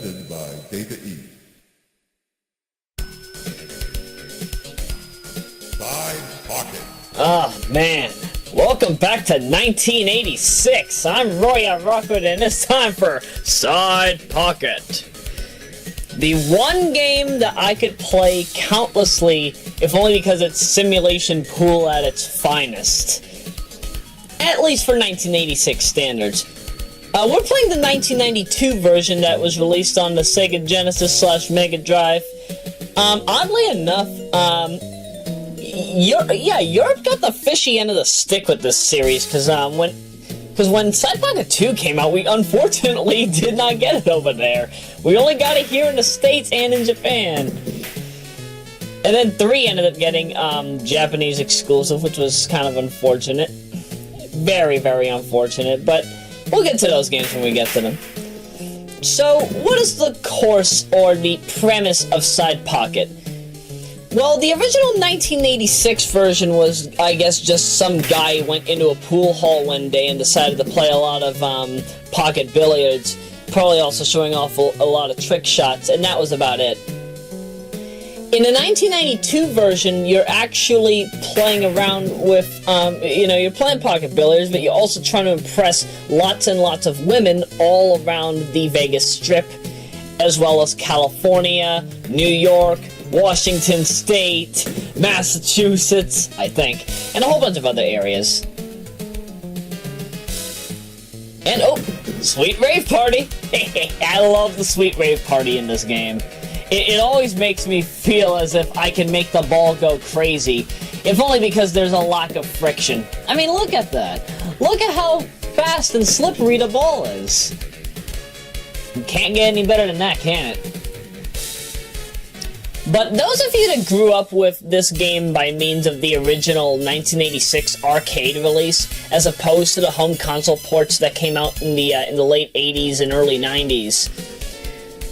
presented by Data E. Side Pocket. Oh, man. Welcome back to 1986. I'm Roya Crawford, and it's time for Side Pocket. The one game that I could play countlessly, if only because it's simulation pool at its finest. At least for 1986 standards. We're playing the 1992 version that was released on the Sega Genesis and Megadrive. Oddly enough, Europe got the fishy end of the stick with this series, because when Side Pocket 2 came out, we unfortunately did not get it over there. We only got it here in the States and in Japan. And then 3 ended up getting Japanese exclusive, which was kind of unfortunate. Very, very unfortunate, but we'll get to those games when we get to them. So, what is the course or the premise of Side Pocket? Well, the original 1986 version was, I guess, just some guy went into a pool hall one day and decided to play a lot of Pocket Billiards, probably also showing off a lot of trick shots, and that was about it. In the 1992 version, you're actually playing around with, you're playing Pocket Billiards, but you're also trying to impress lots and lots of women all around the Vegas Strip, as well as California, New York, Washington State, Massachusetts, I think, and a whole bunch of other areas. And, Sweet Rave Party! I love the Sweet Rave Party in this game. It always makes me feel as if I can make the ball go crazy, if only because there's a lack of friction. I mean, look at that. Look at how fast and slippery the ball is. You can't get any better than that, can it? But those of you that grew up with this game by means of the original 1986 arcade release, as opposed to the home console ports that came out in the late 80s and early 90s,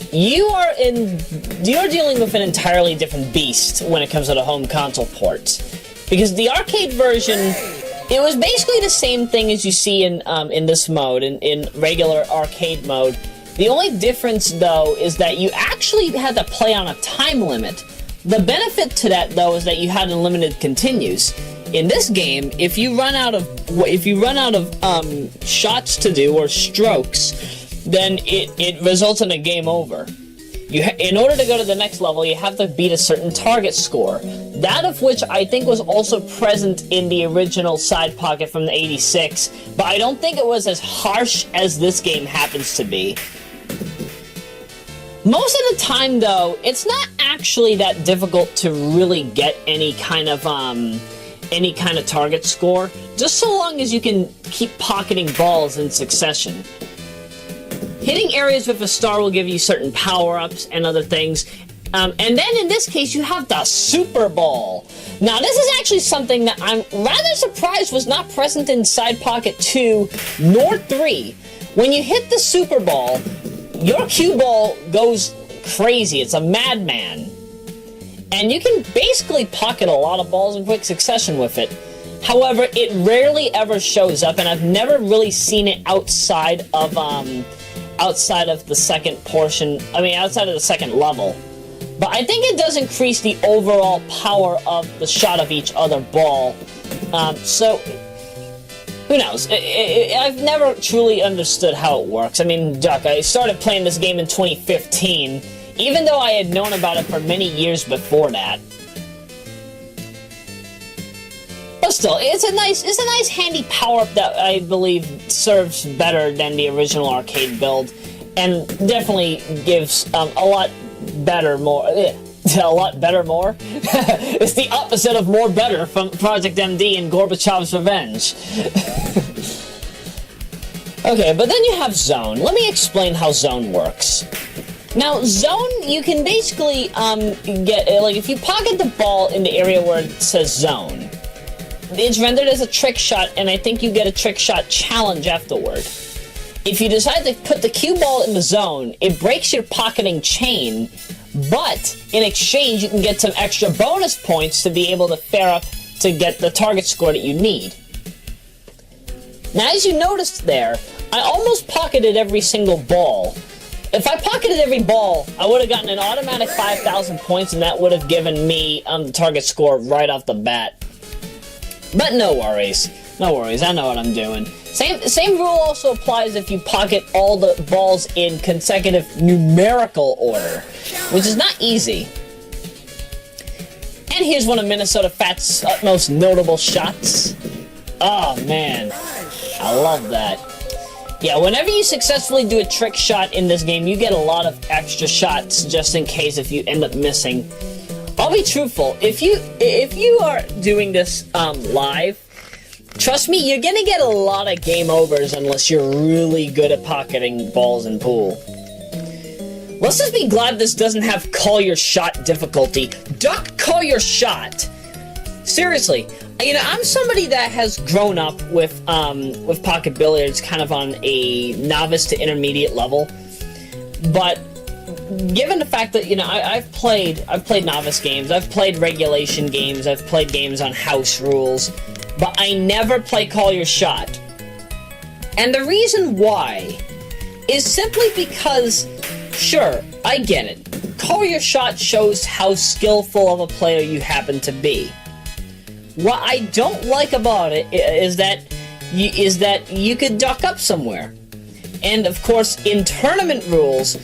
you're dealing with an entirely different beast when it comes to the home console ports. Because the arcade version, it was basically the same thing as you see in this mode, in regular arcade mode. The only difference, though, is that you actually had to play on a time limit. The benefit to that, though, is that you had unlimited continues. In this game, if you run out of shots to do or strokes, then it results in a game over. In order to go to the next level, you have to beat a certain target score. That of which I think was also present in the original Side Pocket from the 86, but I don't think it was as harsh as this game happens to be. Most of the time, though, it's not actually that difficult to really get any kind of target score, just so long as you can keep pocketing balls in succession. Hitting areas with a star will give you certain power-ups and other things. And then in this case, you have the Super Ball. Now, this is actually something that I'm rather surprised was not present in Side Pocket 2 nor 3. When you hit the Super Ball, your cue ball goes crazy. It's a madman. And you can basically pocket a lot of balls in quick succession with it. However, it rarely ever shows up, and I've never really seen it outside of the second portion, outside of the second level. But I think it does increase the overall power of the shot of each other ball. So, who knows? I've never truly understood how it works. I mean, Duck, I started playing this game in 2015, even though I had known about it for many years before that. But still, it's a nice handy power-up that I believe serves better than the original arcade build, and definitely gives a lot better more. A lot better more? It's the opposite of more better from Project MD and Gorbachev's Revenge. Okay, but then you have Zone. Let me explain how Zone works. Now, Zone, you can basically get, if you pocket the ball in the area where it says Zone, it's rendered as a trick shot, and I think you get a trick shot challenge afterward. If you decide to put the cue ball in the zone, it breaks your pocketing chain, but in exchange you can get some extra bonus points to be able to fare up to get the target score that you need. Now, as you noticed there, I almost pocketed every single ball, If I pocketed every ball, I would have gotten an automatic 5,000 points, and that would have given me the target score right off the bat. But no worries. No worries, I know what I'm doing. Same rule also applies if you pocket all the balls in consecutive numerical order, which is not easy. And here's one of Minnesota Fat's most notable shots. Oh man, I love that. Yeah, whenever you successfully do a trick shot in this game, you get a lot of extra shots just in case if you end up missing. I'll be truthful, if you are doing this live, trust me, you're gonna get a lot of game overs unless you're really good at pocketing balls in pool. Let's just be glad this doesn't have call your shot difficulty. Duck call your shot. Seriously, you know, I'm somebody that has grown up with Pocket Billiards kind of on a novice to intermediate level, but given the fact that, you know, I've played novice games, I've played regulation games, I've played games on house rules, but I never play call your shot. And the reason why is simply because, sure, I get it. Call your shot shows how skillful of a player you happen to be. What I don't like about it is that you could duck up somewhere. And of course, in tournament rules,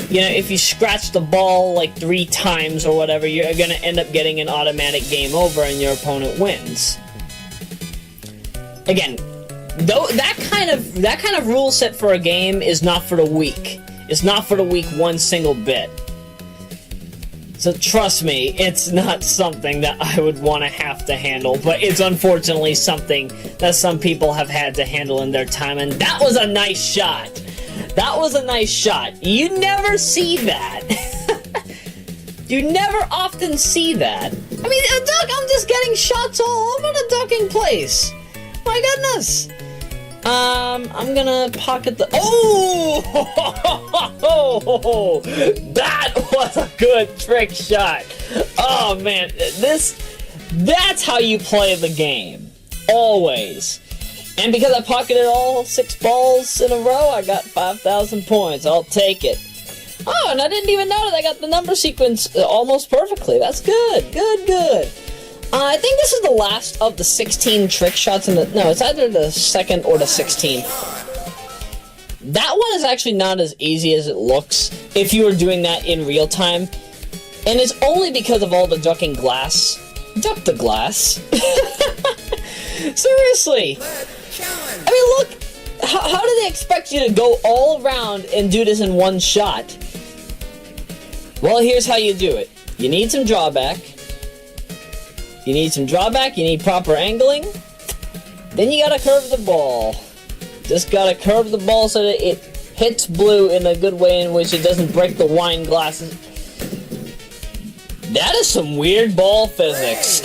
you know, if you scratch the ball like 3 times or whatever, you're gonna end up getting an automatic game over and your opponent wins. Again, though that kind of rule set for a game is not for the weak. It's not for the weak one single bit. So trust me, it's not something that I would want to have to handle, but it's unfortunately something that some people have had to handle in their time, and that was a nice shot. That was a nice shot. You never see that. You never often see that. I mean, a duck, I'm just getting shots all over the ducking place. My goodness. I'm gonna pocket the... Oh! That was a good trick shot. Oh, man. That's how you play the game. Always. And because I pocketed all 6 balls in a row, I got 5,000 points. I'll take it. Oh, and I didn't even know that I got the number sequence almost perfectly. That's good. Good. I think this is the last of the 16 trick shots in the... No, it's either the 2nd or the 16th. That one is actually not as easy as it looks if you were doing that in real time. And it's only because of all the ducking glass. Duck the glass. Seriously. I mean, look. How do they expect you to go all around and do this in one shot? Well, here's how you do it. You need some drawback. You need proper angling. Then you gotta curve the ball. Just gotta curve the ball so that it hits blue in a good way in which it doesn't break the wine glasses. That is some weird ball physics.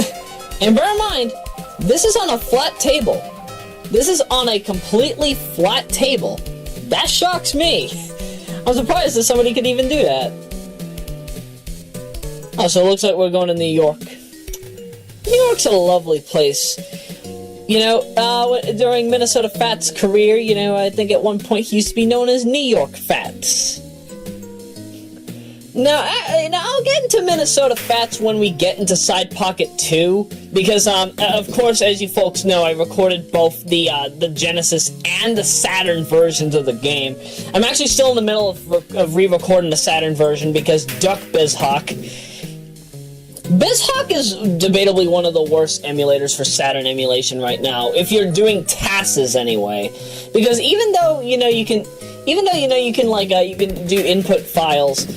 And bear in mind, this is on a flat table. This is on a completely flat table. That shocks me. I'm surprised that somebody could even do that. Oh, so it looks like we're going to New York. New York's a lovely place. You know, during Minnesota Fat's career, you know, I think at one point he used to be known as New York Fats. Now, I'll get into Minnesota Fats when we get into Side Pocket 2, because, of course, as you folks know, I recorded both the Genesis and the Saturn versions of the game. I'm actually still in the middle of re-recording the Saturn version because Duck BizHawk is debatably one of the worst emulators for Saturn emulation right now, if you're doing TASes anyway. Because even though you can do input files,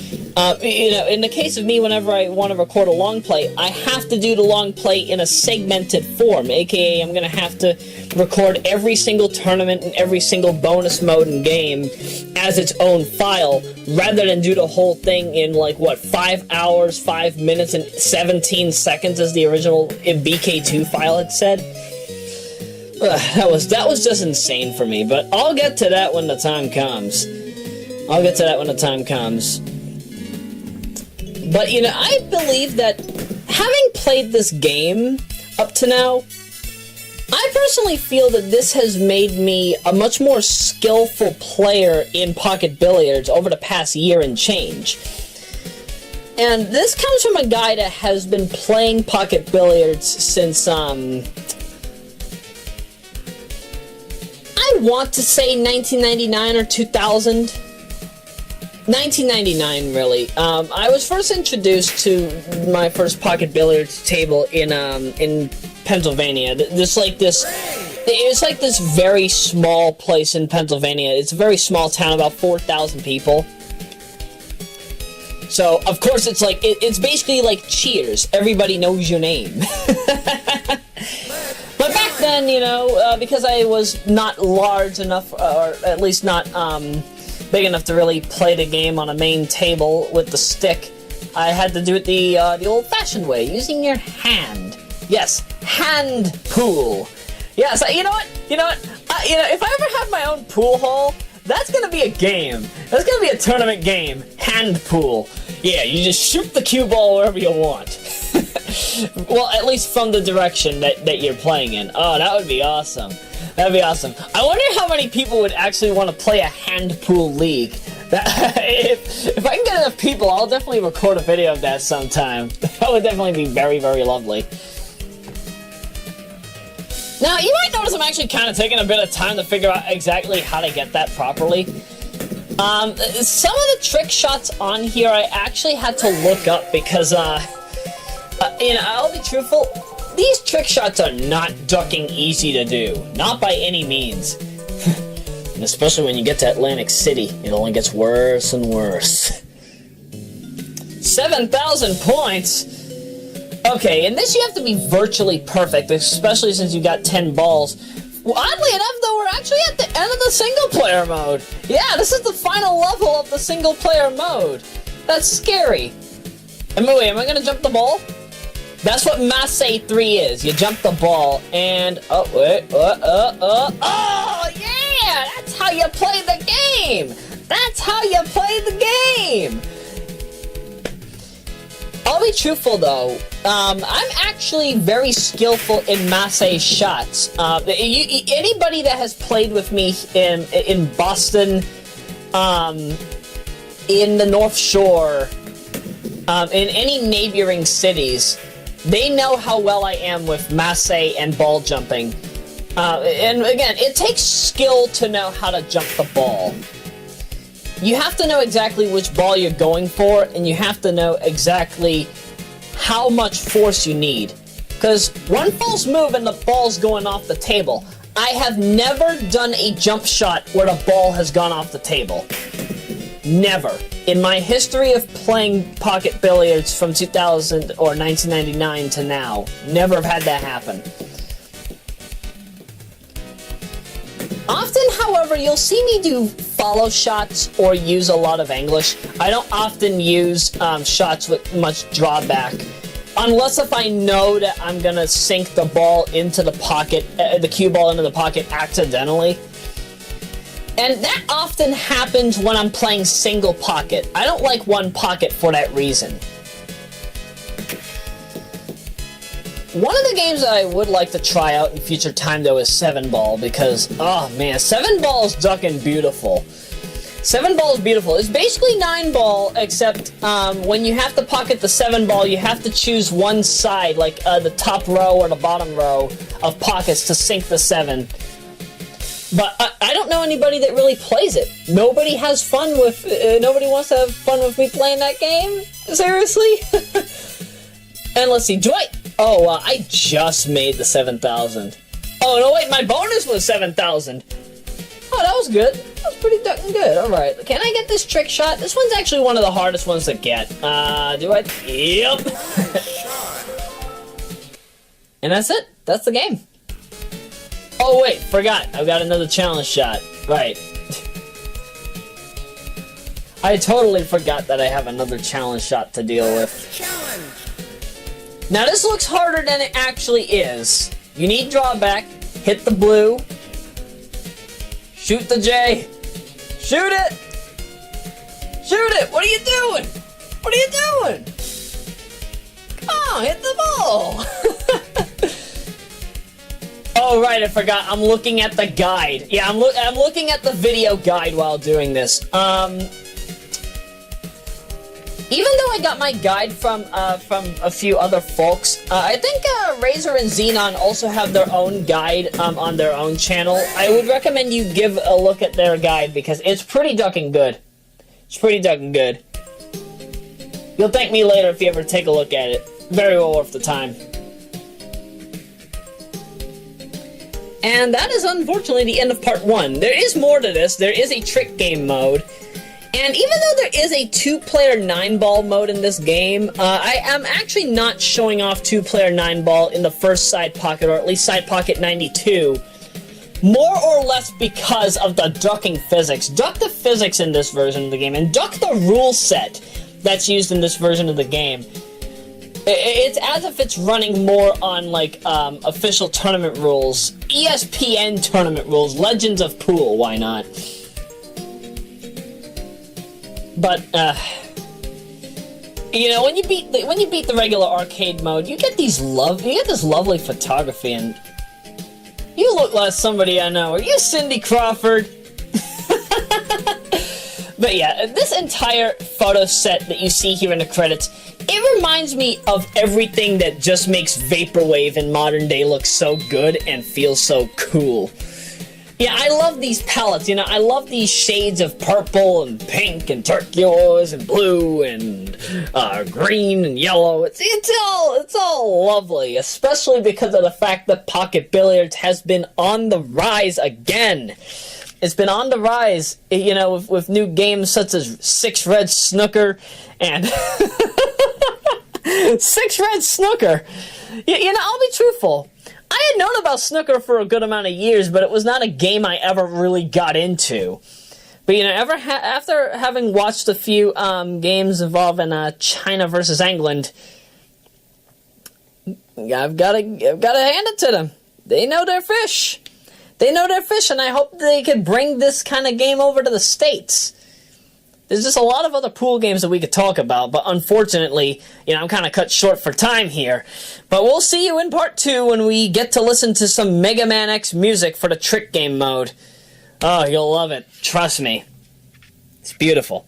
you know, in the case of me, whenever I want to record a long play, I have to do the long play in a segmented form, aka I'm going to have to record every single tournament and every single bonus mode and game as its own file, rather than do the whole thing in, like, what, 5 hours, 5 minutes, and 17 seconds as the original BK2 file had said. That was just insane for me, but I'll get to that when the time comes. But, you know, I believe that having played this game up to now, I personally feel that this has made me a much more skillful player in Pocket Billiards over the past year and change. And this comes from a guy that has been playing Pocket Billiards since, I want to say 1999 or 2000. 1999, really. I was first introduced to my first Pocket Billiards table in Pennsylvania. It's like this very small place in Pennsylvania. It's a very small town, about 4,000 people. So, of course, it's basically like Cheers. Everybody knows your name. But back then, you know, because I was not large enough, or at least not big enough to really play the game on a main table with the stick, I had to do it the old-fashioned way, using your hand. Yes, hand pool. Yes, you know what? If I ever have my own pool hall, that's gonna be a game. That's gonna be a tournament game. Hand pool. Yeah, you just shoot the cue ball wherever you want. Well, at least from the direction that you're playing in. Oh, that would be awesome. That'd be awesome. I wonder how many people would actually want to play a hand pool league. If I can get enough people, I'll definitely record a video of that sometime. That would definitely be very, very lovely. Now, you might notice I'm actually kind of taking a bit of time to figure out exactly how to get that properly. Some of the trick shots on here I actually had to look up because, I'll be truthful, these trick shots are not ducking easy to do. Not by any means. And especially when you get to Atlantic City, it only gets worse and worse. 7,000 points? Okay, in this you have to be virtually perfect, especially since you got 10 balls. Well, oddly enough, though, we're actually at the end of the single-player mode. Yeah, this is the final level of the single-player mode. That's scary. Wait, am I gonna jump the ball? That's what Masse 3 is. You jump the ball, and... Oh, yeah! That's how you play the game! That's how you play the game! I'll be truthful, though. I'm actually very skillful in Masse shots. Anybody that has played with me in Boston, in the North Shore, in any neighboring cities, they know how well I am with Masse and ball jumping. And again, it takes skill to know how to jump the ball. You have to know exactly which ball you're going for, and you have to know exactly how much force you need. Because one false move and the ball's going off the table. I have never done a jump shot where the ball has gone off the table. Never. In my history of playing Pocket Billiards from 2000 or 1999 to now, never have had that happen. Often, however, you'll see me do follow shots or use a lot of English. I don't often use shots with much drawback, unless if I know that I'm gonna sink the ball into the pocket, the cue ball into the pocket accidentally. And that often happens when I'm playing single pocket. I don't like one pocket for that reason. One of the games that I would like to try out in future time, though, is 7-ball, because, oh man, 7-ball is ducking beautiful. 7-ball is beautiful. It's basically 9-ball, except when you have to pocket the 7-ball, you have to choose one side, like the top row or the bottom row of pockets to sink the 7. But I don't know anybody that really plays it. Nobody has fun with, nobody wants to have fun with me playing that game? Seriously? And let's see, I just made the 7,000. Oh, no, wait, my bonus was 7,000. Oh, that was good. That was pretty ducking good. Alright, can I get this trick shot? This one's actually one of the hardest ones to get. Do I? Yep. And that's it. That's the game. Oh, wait, forgot. I've got another challenge shot. Right. I totally forgot that I have another challenge shot to deal with. Challenge! Now, this looks harder than it actually is. You need drawback. Hit the blue. Shoot the J. Shoot it! Shoot it! What are you doing? What are you doing? Come on, hit the ball! Oh, right, I forgot. I'm looking at the guide. Yeah, I'm looking at the video guide while doing this. Even though I got my guide from a few other folks, I think Razor and Xenon also have their own guide on their own channel. I would recommend you give a look at their guide because it's pretty ducking good. It's pretty ducking good. You'll thank me later if you ever take a look at it. Very well worth the time. And that is unfortunately the end of part 1. There is more to this. There is a trick game mode. And even though there is a 2-player 9-ball mode in this game, I am actually not showing off 2-player 9-ball in the first side pocket, or at least side pocket 92. More or less because of the ducking physics. Duck the physics in this version of the game, and duck the rule set that's used in this version of the game. It's as if it's running more on, like, official tournament rules. ESPN tournament rules. Legends of Pool, why not? But, you know, when you beat the regular arcade mode, you get this lovely photography, and you look like somebody I know. Are you Cindy Crawford? But yeah, this entire photo set that you see here in the credits, it reminds me of everything that just makes Vaporwave in modern day look so good and feel so cool. Yeah, I love these palettes, you know, I love these shades of purple and pink and turquoise and blue and green and yellow. It's all lovely, especially because of the fact that Pocket Billiards has been on the rise again. It's been on the rise, you know, with new games such as Six Red Snooker and... Six Red Snooker! You know, I'll be truthful. I had known about snooker for a good amount of years, but it was not a game I ever really got into. But, you know, after having watched a few games involving China versus England, I've got to hand it to them. They know their fish. They know their fish, and I hope they could bring this kind of game over to the States. There's just a lot of other pool games that we could talk about, but unfortunately, you know, I'm kind of cut short for time here. But we'll see you in part 2 when we get to listen to some Mega Man X music for the trick game mode. Oh, you'll love it. Trust me. It's beautiful.